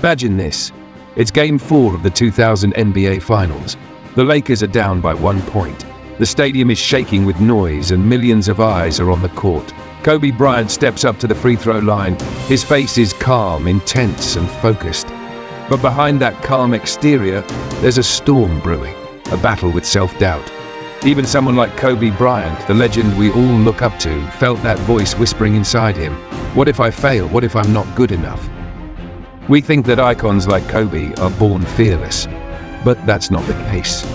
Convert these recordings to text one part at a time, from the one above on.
Imagine this. It's Game 4 of the 2000 NBA Finals. The Lakers are down by 1 point. The stadium is shaking with noise and millions of eyes are on the court. Kobe Bryant steps up to the free throw line. His face is calm, intense, and focused. But behind that calm exterior, there's a storm brewing, a battle with self-doubt. Even someone like Kobe Bryant, the legend we all look up to, felt that voice whispering inside him. What if I fail? What if I'm not good enough? We think that icons like Kobe are born fearless, but that's not the case.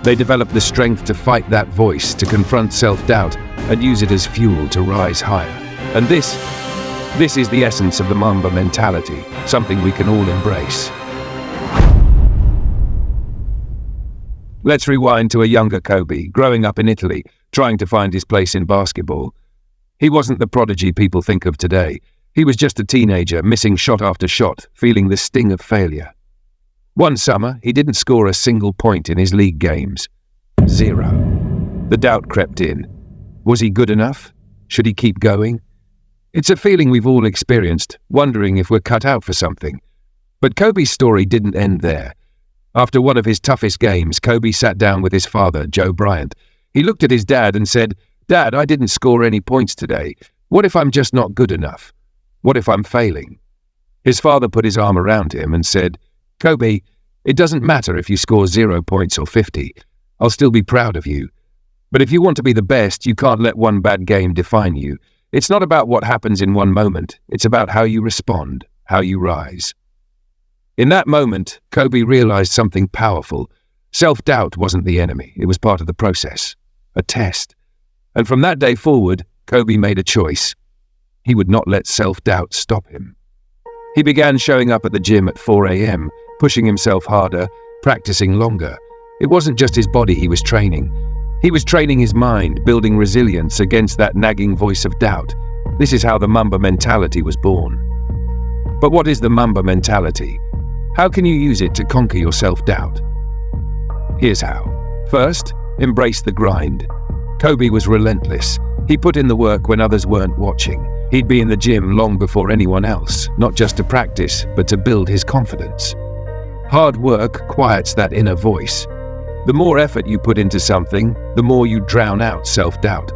They develop the strength to fight that voice, to confront self-doubt, and use it as fuel to rise higher. And this is the essence of the Mamba mentality, something we can all embrace. Let's rewind to a younger Kobe, growing up in Italy, trying to find his place in basketball. He wasn't the prodigy people think of today. He was just a teenager, missing shot after shot, feeling the sting of failure. One summer, he didn't score a single point in his league games. 0. The doubt crept in. Was he good enough? Should he keep going? It's a feeling we've all experienced, wondering if we're cut out for something. But Kobe's story didn't end there. After one of his toughest games, Kobe sat down with his father, Joe Bryant. He looked at his dad and said, "Dad, I didn't score any points today. What if I'm just not good enough? What if I'm failing?" His father put his arm around him and said, "Kobe, it doesn't matter if you score 0 points or 50. I'll still be proud of you. But if you want to be the best, you can't let one bad game define you. It's not about what happens in one moment. It's about how you respond, how you rise." In that moment, Kobe realized something powerful. Self-doubt wasn't the enemy. It was part of the process, a test. And from that day forward, Kobe made a choice. He would not let self-doubt stop him. He began showing up at the gym at 4 a.m., pushing himself harder, practicing longer. It wasn't just his body he was training. He was training his mind, building resilience against that nagging voice of doubt. This is how the Mamba mentality was born. But what is the Mamba mentality? How can you use it to conquer your self-doubt? Here's how. First, embrace the grind. Kobe was relentless. He put in the work when others weren't watching. He'd be in the gym long before anyone else, not just to practice, but to build his confidence. Hard work quiets that inner voice. The more effort you put into something, the more you drown out self-doubt.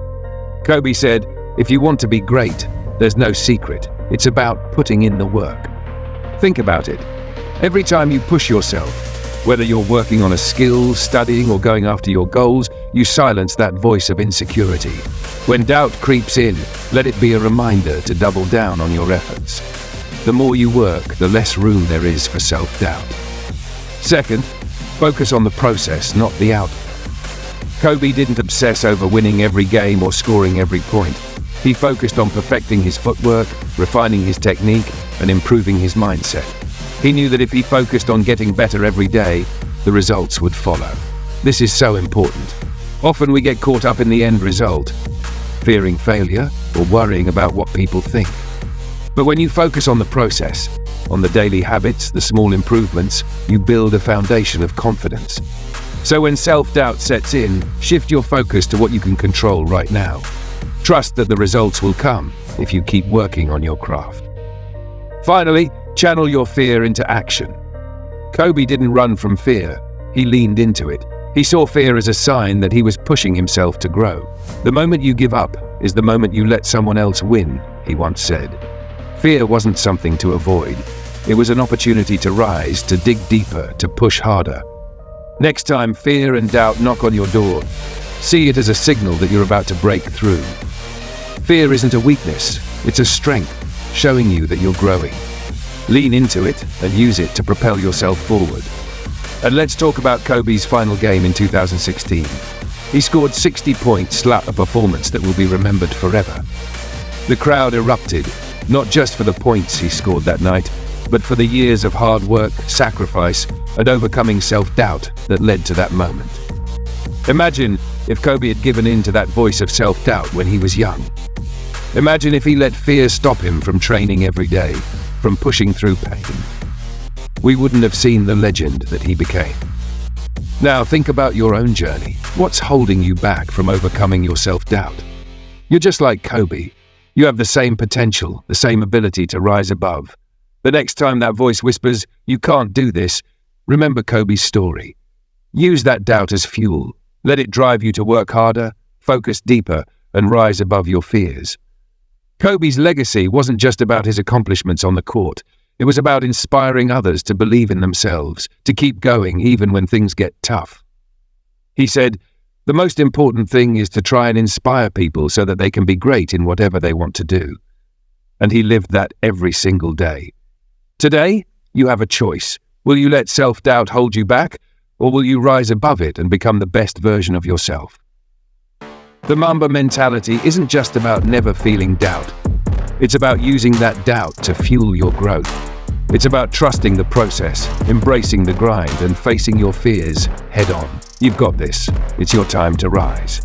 Kobe said, "If you want to be great, there's no secret. It's about putting in the work." Think about it. Every time you push yourself, whether you're working on a skill, studying, or going after your goals, you silence that voice of insecurity. When doubt creeps in, let it be a reminder to double down on your efforts. The more you work, the less room there is for self-doubt. Second, focus on the process, not the outcome. Kobe didn't obsess over winning every game or scoring every point. He focused on perfecting his footwork, refining his technique, and improving his mindset. He knew that if he focused on getting better every day, the results would follow. This is so important. Often we get caught up in the end result, fearing failure or worrying about what people think. But when you focus on the process, on the daily habits, the small improvements, you build a foundation of confidence. So when self-doubt sets in, shift your focus to what you can control right now. Trust that the results will come if you keep working on your craft. Finally, channel your fear into action. Kobe didn't run from fear, he leaned into it. He saw fear as a sign that he was pushing himself to grow. The moment you give up is the moment you let someone else win, he once said. Fear wasn't something to avoid. It was an opportunity to rise, to dig deeper, to push harder. Next time fear and doubt knock on your door, see it as a signal that you're about to break through. Fear isn't a weakness, it's a strength, showing you that you're growing. Lean into it and use it to propel yourself forward. And let's talk about Kobe's final game in 2016. He scored 60 points, a performance that will be remembered forever. The crowd erupted, not just for the points he scored that night, but for the years of hard work, sacrifice, and overcoming self-doubt that led to that moment. Imagine if Kobe had given in to that voice of self-doubt when he was young. Imagine if he let fear stop him from training every day, from pushing through pain. We wouldn't have seen the legend that he became. Now think about your own journey. What's holding you back from overcoming your self-doubt? You're just like Kobe. You have the same potential, the same ability to rise above. The next time that voice whispers, "You can't do this," remember Kobe's story. Use that doubt as fuel. Let it drive you to work harder, focus deeper, and rise above your fears. Kobe's legacy wasn't just about his accomplishments on the court. It was about inspiring others to believe in themselves, to keep going even when things get tough. He said, "The most important thing is to try and inspire people so that they can be great in whatever they want to do." And he lived that every single day. Today, you have a choice. Will you let self-doubt hold you back, or will you rise above it and become the best version of yourself? The Mamba mentality isn't just about never feeling doubt. It's about using that doubt to fuel your growth. It's about trusting the process, embracing the grind, and facing your fears head on. You've got this. It's your time to rise.